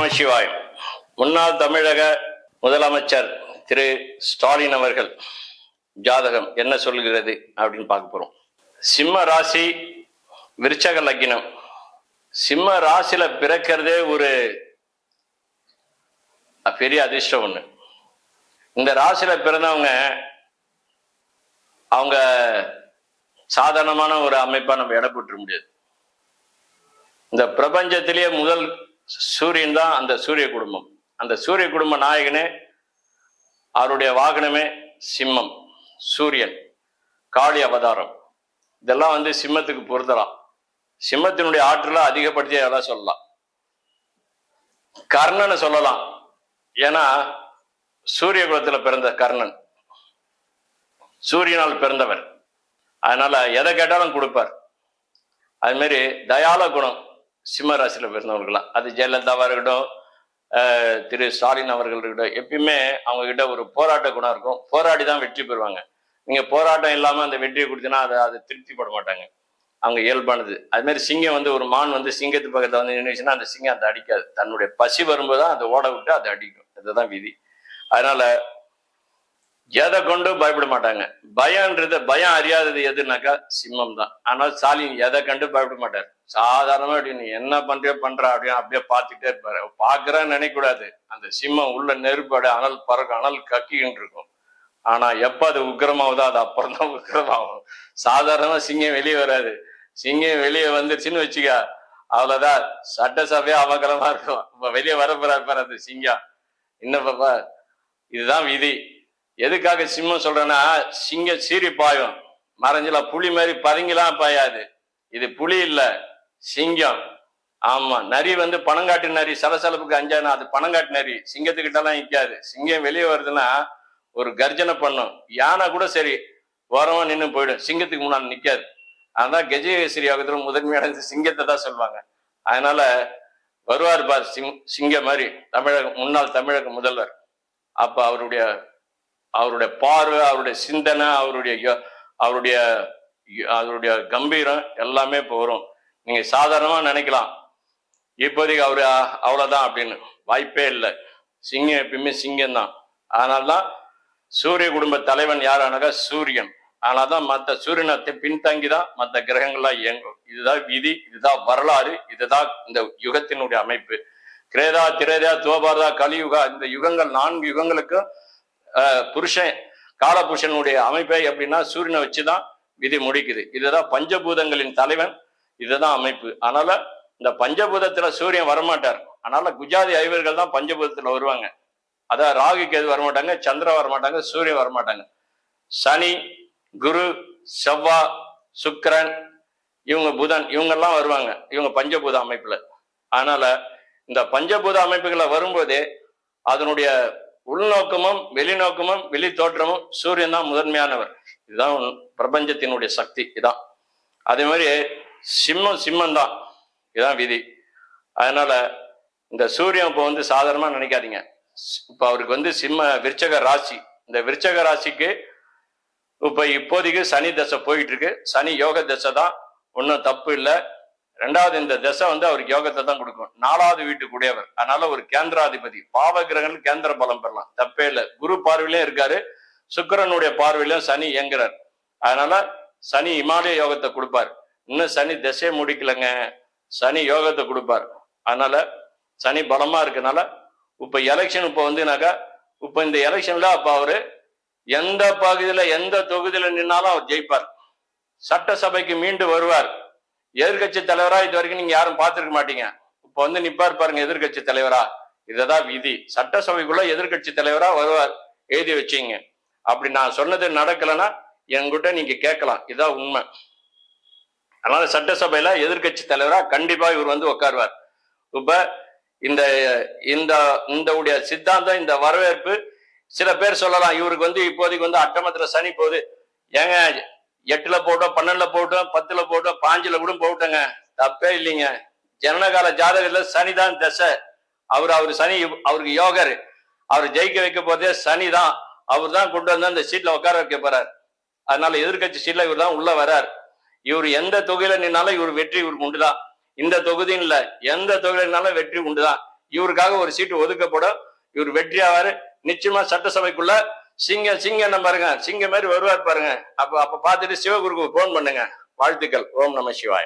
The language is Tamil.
நமசிவாயம். முன்னாள் தமிழக முதலமைச்சர் திரு ஸ்டாலின் அவர்கள் ஜாதகம் என்ன சொல்கிறது அப்படின்னு பார்க்க போறோம். சிம்ம ராசி, விருச்சக லக்னம். சிம்ம ராசியில பிறக்கிறதே ஒரு பெரிய அதிர்ஷ்டம் ஒண்ணு. இந்த ராசியில பிறந்தவங்க அவங்க சாதாரணமான ஒரு அமைப்பா நம்ம எடை போட்டுற முடியாது. இந்த பிரபஞ்சத்திலேயே முதல் சூரியன் தான் அந்த சூரிய குடும்பம். அந்த சூரிய குடும்ப நாயகனே, அவருடைய வாகனமே சிம்மம், சூரியன், காளி அவதாரம். இதெல்லாம் சிம்மத்துக்கு பொருத்தலாம். சிம்மத்தினுடைய ஆற்றலை அதிகப்படுத்தி அதெல்லாம் சொல்லலாம். கர்ணனை சொல்லலாம். ஏன்னா சூரிய குலத்துல பிறந்த கர்ணன் சூரியனால் பிறந்தவர். அதனால எதை கேட்டாலும் கொடுப்பார். அது மாதிரி தயால குணம் சிம்ம ராசியில பிறந்தவர்களாம். அது ஜெயலலிதாவா இருக்கட்டும், திரு ஸ்டாலின் அவர்கள் இருக்கட்டும், எப்பயுமே அவங்க கிட்ட ஒரு போராட்ட குணம் இருக்கும். போராடி தான் வெற்றி பெறுவாங்க. நீங்க போராட்டம் இல்லாம அந்த வெற்றியை கொடுத்தீங்கன்னா அதை திருப்திப்பட மாட்டாங்க. அவங்க இயல்பானது. அது மாதிரி சிங்கம் ஒரு மான் சிங்கத்து பக்கத்துல நின்றுச்சுன்னா அந்த சிங்கம் அதை அடிக்காது. தன்னுடைய பசி வரும்போதுதான் அதை ஓட விட்டு அதை அடிக்கும். இதுதான் விதி. அதனால எதை கொண்டு பயப்பட மாட்டாங்க. பயம் அறியாதது எதுனாக்கா சிம்மம் தான். ஆனால் ஸ்டாலின் எதை கண்டு பயப்பட மாட்டார். சாதாரணமா அப்படின்னு என்ன பண்ற அப்படின்னு அப்படியே பார்த்துட்டே இருப்பாரு. பாக்குறான்னு நினைக்க கூடாது. அந்த சிம்மம் உள்ள நெருப்பாடு அனல் பறக்கும், அனல் கக்கின்னு இருக்கும். ஆனா எப்ப அது உக்கிரமாவதோ அது அப்புறம் தான் உக்கிரமாகும். சாதாரணமா சிங்கம் வெளியே வராது. சிங்கம் வெளியே வந்துருச்சுன்னு வச்சுக்க, அவ்வளவுதான், சட்டசபையா அவகலமா இருக்கும். இப்ப வெளியே வரப்போறாரு அந்த சிங்கம். என்ன பாப்பா, இதுதான் விதி. எதுக்காக சிம்மம் சொல்றேன்னா, சிங்கம் சீறி பாயும், மறைஞ்சல புலி மாதிரி பதுங்கிலாம் பாயாது. இது புலி இல்ல, சிங்கம். ஆமா, நரி பணங்காட்டு நரி, சலசலப்புக்கு அஞ்சானா அது பணங்காட்டு நரி. சிங்கத்துக்கிட்ட எல்லாம் நிக்காது. சிங்கம் வெளியே வருதுன்னா ஒரு கர்ஜனை பண்ணும். யானை கூட சரி ஓரமா நின்று போயிடும், சிங்கத்துக்கு முன்னாடி நிக்காது. அதான் கஜேஸ்வரி யோகத்துல முதன்மையான சிங்கத்தை தான் சொல்லுவாங்க. அதனால வருவார் பார் சிங்கம் மாதிரி முன்னாள் தமிழக முதல்வர். அப்ப அவருடைய பார்வை, அவருடைய சிந்தனை, அவருடைய கம்பீரம் எல்லாமே இப்போ வரும். நீங்க சாதாரணமா நினைக்கலாம் இப்போதைக்கு அவரு அவ்வளவுதான் அப்படின்னு. வாய்ப்பே இல்லை. சிங்கம் எப்பயுமே சிங்கம் தான். அதனால்தான் சூரிய குடும்ப தலைவன் யாரானாக்கா சூரியன். அதனால்தான் மற்ற சூரியனை பின்தங்கிதான் மற்ற கிரகங்கள்லாம் இயங்கும். இதுதான் விதி, இதுதான் வரலாறு, இதுதான் இந்த யுகத்தினுடைய அமைப்பு. கிரேதா, திரேதா, துவபாரதா, கலியுகா, இந்த யுகங்கள் 4 யுகங்களுக்கும் புருஷன் காலபுருஷனுடைய அமைப்பை எப்படின்னா சூரியனை வச்சுதான் விதி முடிக்குது. இதுதான் பஞ்சபூதங்களின் தலைவன். இதுதான் அமைப்பு. அதனால இந்த பஞ்சபூதத்துல சூரியன் வரமாட்டார். அதனால குஜாதி ஐவர்கள் தான் பஞ்சபூதத்துல வருவாங்க. அதான் ராகு கேது வரமாட்டாங்க, சந்திரன் வரமாட்டாங்க, சூரியன் வரமாட்டாங்க. சனி, குரு, செவ்வா, சுக்கிரன், இவங்க புதன், இவங்கெல்லாம் வருவாங்க. இவங்க பஞ்சபூத அமைப்புல. அதனால இந்த பஞ்சபூத அமைப்புகளை வரும்போதே அதனுடைய உள்நோக்கமும் வெளிநோக்கமும் வெளி தோற்றமும் சூரியன் தான் முதன்மையானவர். இதுதான் பிரபஞ்சத்தினுடைய சக்தி. இதான். அதே மாதிரி சிம்மம் தான். இதுதான் விதி. அதனால இந்த சூரியன் இப்போ சாதாரணமா நினைக்காதீங்க. இப்ப அவருக்கு விருச்சக ராசி. இந்த விருச்சக ராசிக்கு இப்போதைக்கு சனி தசை போயிட்டு இருக்கு. சனி யோக தசை தான், ஒன்றும் தப்பு இல்லை. 2வது இந்த தசை அவருக்கு யோகத்தை தான் கொடுக்கும். 4வது வீட்டுக்குடையவர். அதனால ஒரு கேந்திராதிபதி. பாவ கிரகங்கள் கேந்திர பலம் பெறலாம், தப்பே இல்லை. குரு பார்வையிலும் இருக்காரு, சுக்கிரனுடைய பார்வையிலும் சனி இயங்குறார். அதனால சனி இமாலய யோகத்தை கொடுப்பார். இன்னும் சனி திசையை முடிக்கலைங்க, சனி யோகத்தை கொடுப்பார். அதனால சனி பலமா இருக்கனால இப்ப எலெக்ஷன் இப்ப இந்த எலெக்ஷன்ல அப்ப அவரு எந்த பகுதியில எந்த தொகுதியில நின்னாலும் அவர் ஜெயிப்பார். சட்டசபைக்கு மீண்டு வருவார். எதிர்கட்சி தலைவரா இது வரைக்கும் நீங்க யாரும் பார்த்திருக்க மாட்டீங்க. இப்ப நிப்பார் பாருங்க எதிர்கட்சி தலைவரா. இததான் விதி. சட்டசபைக்குள்ள எதிர்கட்சி தலைவரா வருவார். எழுதி வச்சீங்க. அப்படி நான் சொன்னது நடக்கலைன்னா என்கிட்ட நீங்க கேட்கலாம். இதான் உண்மை. அதனால சட்டசபையில எதிர்கட்சி தலைவரா கண்டிப்பா இவர் உட்காருவார். இப்ப இந்த உடைய சித்தாந்தம், இந்த வரவேற்பு சில பேர் சொல்லலாம், இவருக்கு இப்போதைக்கு அட்டமத்துல சனி போகுது, ஏங்க 8ல போட்டோம், 12ல போட்டோம், 10ல போட்டோம், 5ல கூட போட்டோங்க, தப்பே இல்லைங்க. ஜனனகால ஜாதகத்துல சனிதான் தசை. அவரு சனி, அவருக்கு யோகர். அவர் ஜெயிக்க வைக்க போதே சனி தான். அவர் தான் கொண்டு அந்த சீட்ல உட்கார வைக்க போறார். அதனால எதிர்கட்சி சீட்ல இவர் தான் உள்ள வர்றார். இவர் எந்த தொகுதியில நின்னாலும் இவர் வெற்றி இவருக்கு உண்டுதான். இந்த தொகுதியும் இல்ல, எந்த தொகுதியில நின்னாலும் வெற்றி உண்டுதான். இவருக்காக ஒரு சீட்டு ஒதுக்கப்படும். இவர் வெற்றியாவாரு. நிச்சயமா சட்டசபைக்குள்ள சிங்கம் பாருங்க, சிங்கம் மாதிரி வருவார் பாருங்க. அப்ப பார்த்துட்டு சிவகுருக்கு போன் பண்ணுங்க. வாழ்த்துக்கள். ஓம் நம சிவாய.